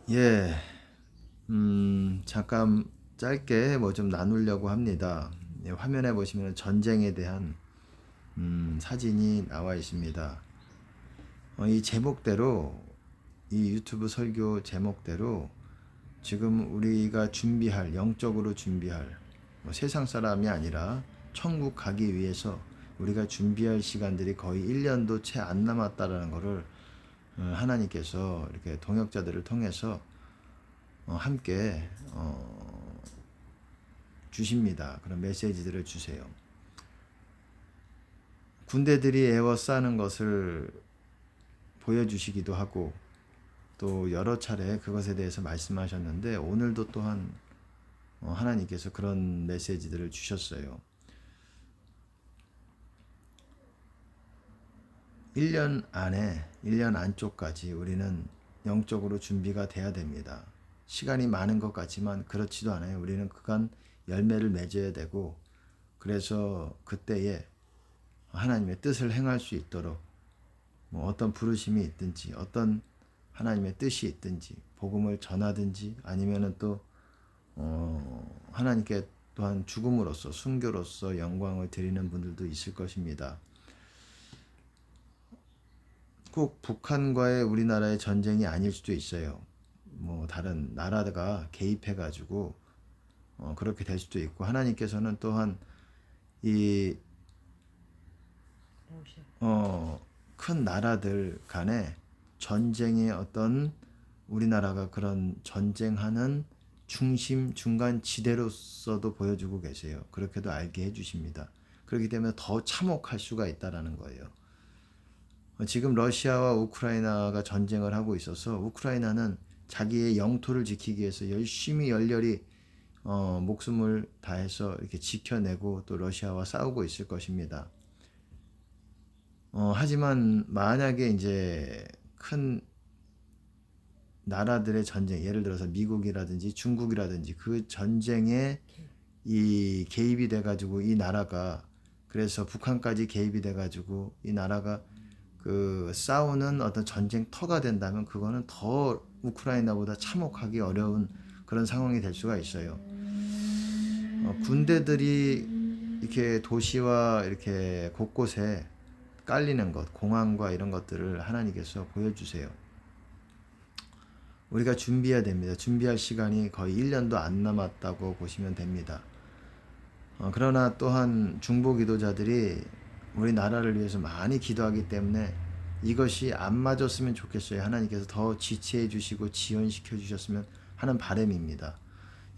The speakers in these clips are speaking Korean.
예, 잠깐 짧게 뭐 좀 나누려고 합니다. 예, 화면에 보시면 전쟁에 대한 사진이 나와 있습니다. 이 제목대로, 이 유튜브 설교 제목대로 지금 우리가 준비할, 영적으로 준비할, 뭐 세상 사람이 아니라 천국 가기 위해서 우리가 준비할 시간들이 거의 1년도 채 안 남았다라는 것을 하나님께서 이렇게 동역자들을 통해서 함께 주십니다. 그런 메시지들을 주세요. 군대들이 에워싸는 것을 보여주시기도 하고 또 여러 차례 그것에 대해서 말씀하셨는데 오늘도 또한 하나님께서 그런 메시지들을 주셨어요. 1년 안에 1년 안쪽까지 우리는 영적으로 준비가 돼야 됩니다. 시간이 많은 것 같지만 그렇지도 않아요. 우리는 그간 열매를 맺어야 되고 그래서 그때에 하나님의 뜻을 행할 수 있도록 뭐 어떤 부르심이 있든지 어떤 하나님의 뜻이 있든지 복음을 전하든지 아니면은 또 하나님께 또한 죽음으로써 순교로서 영광을 드리는 분들도 있을 것입니다. 꼭 북한과의 우리나라의 전쟁이 아닐 수도 있어요. 뭐 다른 나라가 개입해가지고 그렇게 될 수도 있고 하나님께서는 또한 이 큰 나라들 간에 전쟁의 어떤 우리나라가 그런 전쟁하는 중심 중간 지대로서도 보여주고 계세요. 그렇게도 알게 해주십니다. 그렇기 때문에 더 참혹할 수가 있다라는 거예요. 지금 러시아와 우크라이나가 전쟁을 하고 있어서 우크라이나는 자기의 영토를 지키기 위해서 열심히 열렬히 목숨을 다해서 이렇게 지켜내고 또 러시아와 싸우고 있을 것입니다. 하지만 만약에 이제 큰 나라들의 전쟁, 예를 들어서 미국이라든지 중국이라든지 그 전쟁에 이 개입이 돼가지고 이 나라가 그래서 북한까지 개입이 돼가지고 이 나라가 그 싸우는 어떤 전쟁터가 된다면 그거는 더 우크라이나보다 참혹하기 어려운 그런 상황이 될 수가 있어요. 군대들이 이렇게 도시와 이렇게 곳곳에 깔리는 것, 공항과 이런 것들을 하나님께서 보여주세요. 우리가 준비해야 됩니다. 준비할 시간이 거의 1년도 안 남았다고 보시면 됩니다. 그러나 또한 중보 기도자들이 우리나라를 위해서 많이 기도하기 때문에 이것이 안 맞았으면 좋겠어요. 하나님께서 더 지체해 주시고 지연시켜 주셨으면 하는 바람입니다.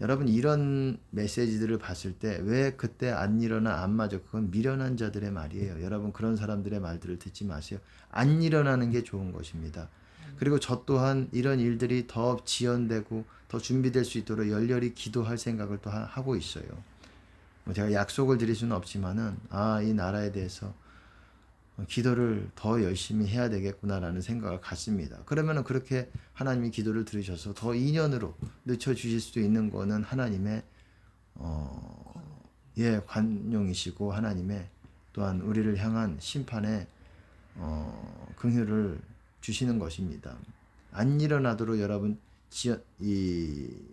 여러분 이런 메시지들을 봤을 때 왜 그때 안 일어나 안 맞아? 그건 미련한 자들의 말이에요. 여러분 그런 사람들의 말들을 듣지 마세요. 안 일어나는 게 좋은 것입니다. 그리고 저 또한 이런 일들이 더 지연되고 더 준비될 수 있도록 열렬히 기도할 생각을 또 하고 있어요. 제가 약속을 드릴 수는 없지만은 이 나라에 대해서 기도를 더 열심히 해야 되겠구나라는 생각을 갖습니다. 그러면은 그렇게 하나님이 기도를 들으셔서 더 2년으로 늦춰 주실 수도 있는 거는 하나님의 관용이시고 하나님의 또한 우리를 향한 심판의 긍휼을 주시는 것입니다. 안 일어나도록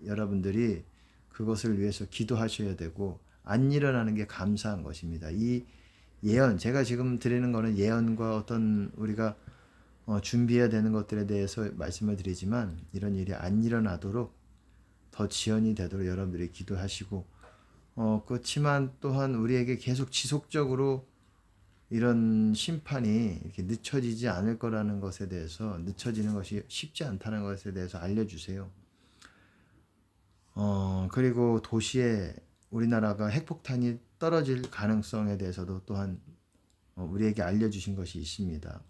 여러분들이 그것을 위해서 기도하셔야 되고 안 일어나는 게 감사한 것입니다. 이 예언, 제가 지금 드리는 거는 예언과 어떤 우리가 준비해야 되는 것들에 대해서 말씀을 드리지만 이런 일이 안 일어나도록 더 지연이 되도록 여러분들이 기도하시고 그렇지만 또한 우리에게 계속 지속적으로 이런 심판이 이렇게 늦춰지지 않을 거라는 것에 대해서 늦춰지는 것이 쉽지 않다는 것에 대해서 알려주세요. 그리고 도시에 우리나라가 핵폭탄이 떨어질 가능성에 대해서도 또한 우리에게 알려주신 것이 있습니다.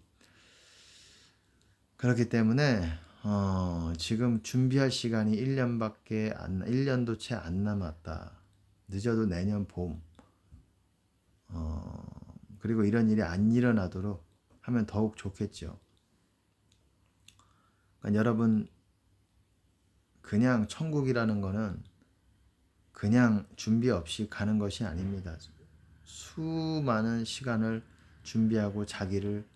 그렇기 때문에 지금 준비할 시간이 1년도 채 안 남았다. 늦어도 내년 봄. 그리고 이런 일이 안 일어나도록 하면 더욱 좋겠죠. 그러니까 여러분 그냥 천국이라는 거는 그냥 준비 없이 가는 것이 아닙니다. 수많은 시간을 준비하고 자기를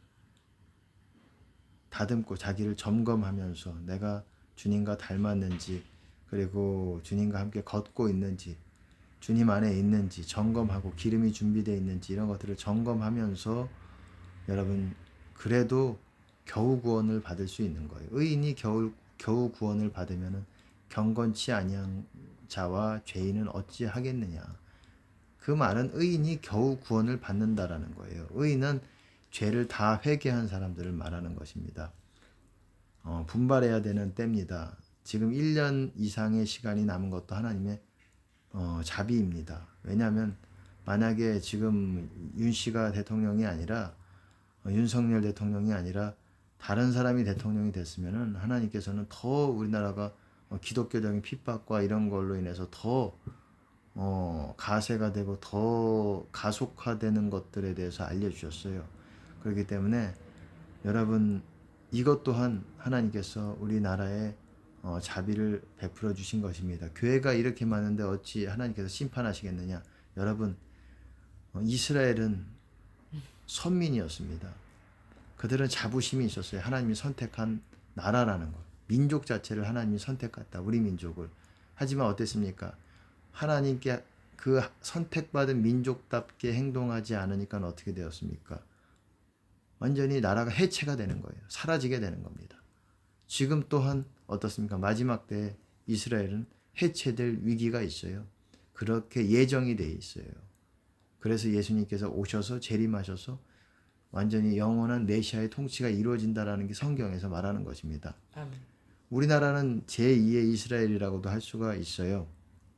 다듬고 자기를 점검하면서 내가 주님과 닮았는지, 그리고 주님과 함께 걷고 있는지, 주님 안에 있는지 점검하고 기름이 준비되어 있는지 이런 것들을 점검하면서 여러분 그래도 겨우 구원을 받을 수 있는 거예요. 의인이 겨우 구원을 받으면 경건치 아니한 자와 죄인은 어찌 하겠느냐. 그 말은 의인이 겨우 구원을 받는다라는 거예요. 의인은 죄를 다 회개한 사람들을 말하는 것입니다. 분발해야 되는 때입니다. 지금 1년 이상의 시간이 남은 것도 하나님의 자비입니다. 왜냐하면 만약에 지금 윤 씨가 대통령이 아니라 윤석열 대통령이 아니라 다른 사람이 대통령이 됐으면은 하나님께서는 더 우리나라가 기독교적인 핍박과 이런 걸로 인해서 더 가세가 되고 더 가속화되는 것들에 대해서 알려주셨어요. 그렇기 때문에 여러분 이것 또한 하나님께서 우리나라에 자비를 베풀어 주신 것입니다. 교회가 이렇게 많은데 어찌 하나님께서 심판하시겠느냐. 여러분 이스라엘은 선민이었습니다. 그들은 자부심이 있었어요. 하나님이 선택한 나라라는 것. 민족 자체를 하나님이 선택했다. 우리 민족을. 하지만 어땠습니까? 하나님께 그 선택받은 민족답게 행동하지 않으니까 어떻게 되었습니까? 완전히 나라가 해체가 되는 거예요. 사라지게 되는 겁니다. 지금 또한 어떻습니까? 마지막 때에 이스라엘은 해체될 위기가 있어요. 그렇게 예정이 돼 있어요. 그래서 예수님께서 오셔서 재림하셔서 완전히 영원한 메시아의 통치가 이루어진다라는 게 성경에서 말하는 것입니다. 아멘. 우리나라는 제2의 이스라엘이라고도 할 수가 있어요.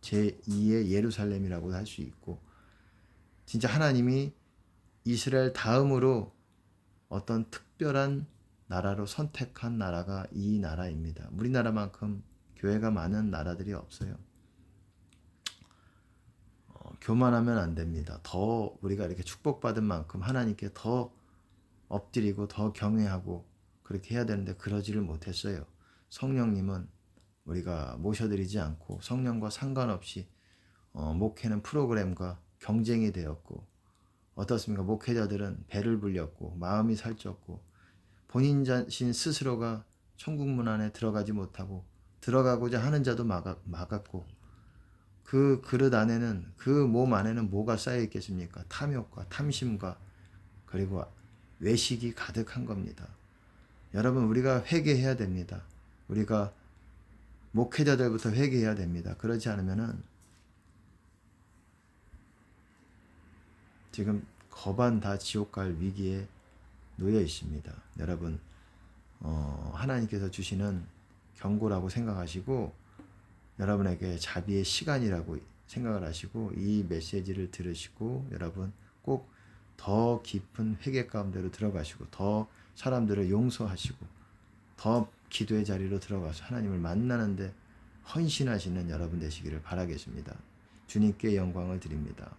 제2의 예루살렘이라고도 할 수 있고, 진짜 하나님이 이스라엘 다음으로 어떤 특별한 나라로 선택한 나라가 이 나라입니다. 우리나라만큼 교회가 많은 나라들이 없어요. 교만하면 안 됩니다. 더 우리가 이렇게 축복받은 만큼 하나님께 더 엎드리고 더 경외하고 그렇게 해야 되는데 그러지를 못했어요. 성령님은 우리가 모셔드리지 않고 성령과 상관없이 목회는 프로그램과 경쟁이 되었고, 어떻습니까? 목회자들은 배를 불렸고 마음이 살쪘고 본인 자신 스스로가 천국문 안에 들어가지 못하고 들어가고자 하는 자도 막았고, 그 그릇 안에는, 그 몸 안에는 뭐가 쌓여 있겠습니까? 탐욕과 탐심과 그리고 외식이 가득한 겁니다. 여러분 우리가 회개해야 됩니다. 우리가 목회자들부터 회개해야 됩니다. 그렇지 않으면은 지금 거반 다 지옥 갈 위기에 놓여 있습니다. 여러분 하나님께서 주시는 경고라고 생각하시고 여러분에게 자비의 시간이라고 생각을 하시고 이 메시지를 들으시고 여러분 꼭 더 깊은 회개 가운데로 들어가시고 더 사람들을 용서하시고 더 기도의 자리로 들어가서 하나님을 만나는데 헌신하시는 여러분 되시기를 바라겠습니다. 주님께 영광을 드립니다.